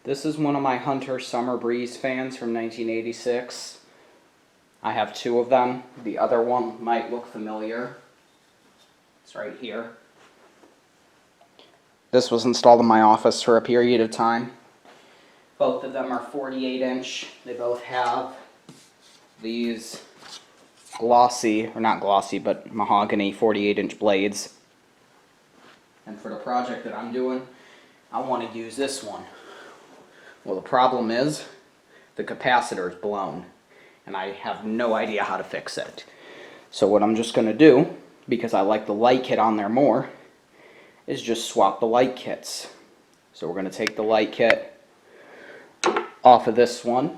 This is one of my Hunter Summer Breeze fans from 1986. I have two of them. The other one might look familiar. It's right here. This was installed in my office for a period of time. Both of them are 48-inch. They both have these glossy, or not glossy, but mahogany 48-inch blades. And for the project that I'm doing, I want to use this one. Well, the problem is the capacitor is blown, and I have no idea how to fix it. So what I'm just going to do, because I like the light kit on there more, is just swap the light kits. So we're going to take the light kit off of this one,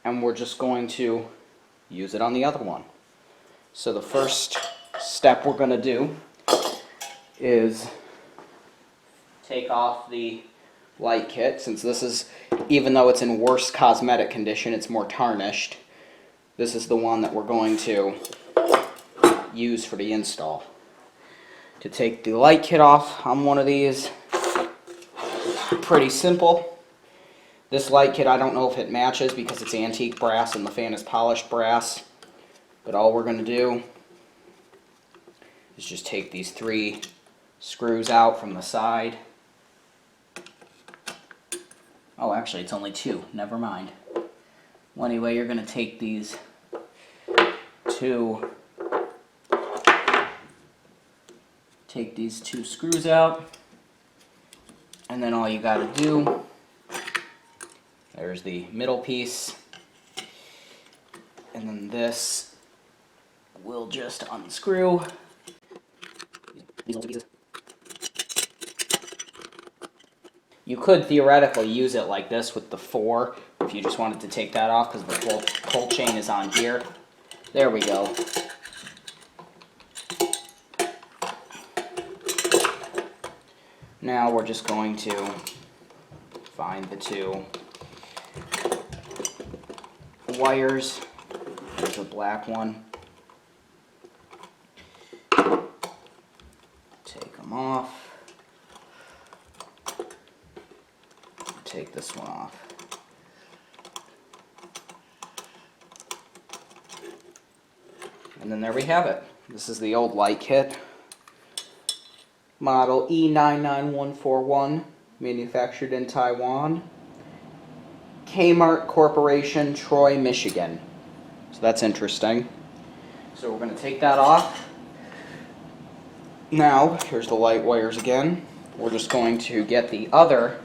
and we're just going to use it on the other one. So the first step we're going to do is take off the light kit, since this is, even though it's in worse cosmetic condition, it's more tarnished. This is the one that we're going to use for the install. To take the light kit off on one of these, pretty simple. This light kit, I don't know if it matches because it's antique brass and the fan is polished brass, but all we're going to do is just take these 3 screws out from the side. Oh, actually, it's only 2. Never mind. Well, anyway, you're going to take these 2 screws out, and then all you got to do, there's the middle piece, and then this will just unscrew. These little pieces. You could theoretically use it like this with the 4 if you just wanted to take that off, because the pull chain is on here. There we go. Now we're just going to find the 2 wires. There's a black one. Take them off. Take this one off. And then there we have it. This is the old light kit. Model E99141, manufactured in Taiwan. K-Mart Corporation, Troy, Michigan. So that's interesting. So we're going to take that off. Now, here's the light wires again. We're just going to get the other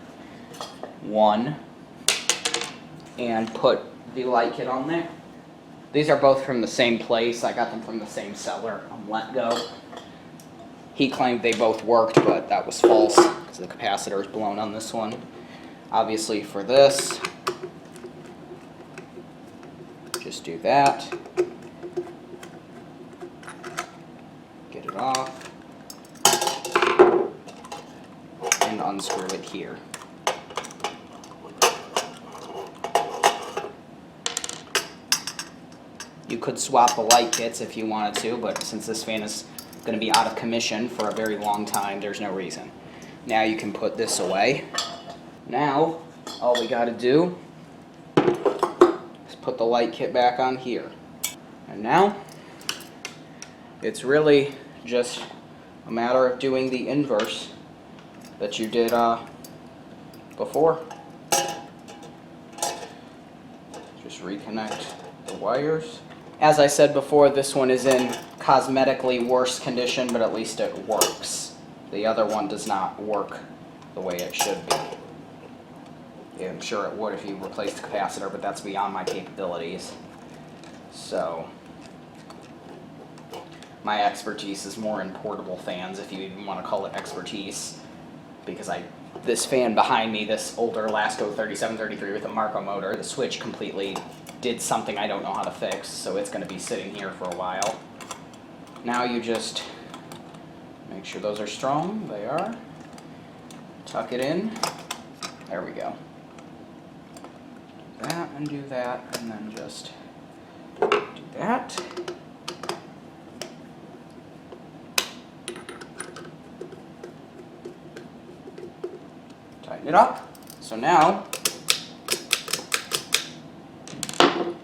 one and put the light kit on there. These are both from the same place. I got them from the same seller on Let Go. He claimed they both worked, but that was false because the capacitor is blown on this one. Obviously for this, just do that. Get it off. And unscrew it here. You could swap the light kits if you wanted to, but since this fan is going to be out of commission for a very long time, there's no reason. Now you can put this away. Now, all we got to do is put the light kit back on here. And now, it's really just a matter of doing the inverse that you did before. Just reconnect the wires. As I said before, this one is in cosmetically worse condition, but at least it works. The other one does not work the way it should be. Yeah, I'm sure it would if you replaced the capacitor, but that's beyond my capabilities. So, my expertise is more in portable fans, if you even want to call it expertise, because this fan behind me, this older Lasco 3733 with a Marco motor, the switch completely did something I don't know how to fix, so it's going to be sitting here for a while. Now you just make sure those are strong. They are. Tuck it in. There we go. That and do that, and then just do that. Tighten it up. So now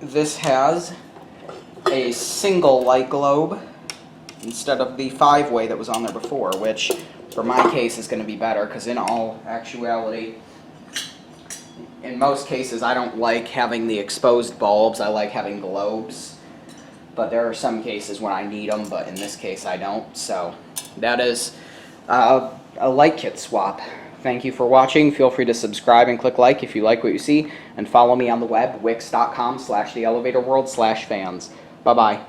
this has a single light globe instead of the 5-way that was on there before, which for my case is going to be better, because in all actuality, in most cases I don't like having the exposed bulbs. I like having globes, but there are some cases when I need them, but in this case I don't. So that is a light kit swap. Thank you for watching. Feel free to subscribe and click like if you like what you see, and follow me on the web, wix.com/theelevatorworld/fans. Bye-bye.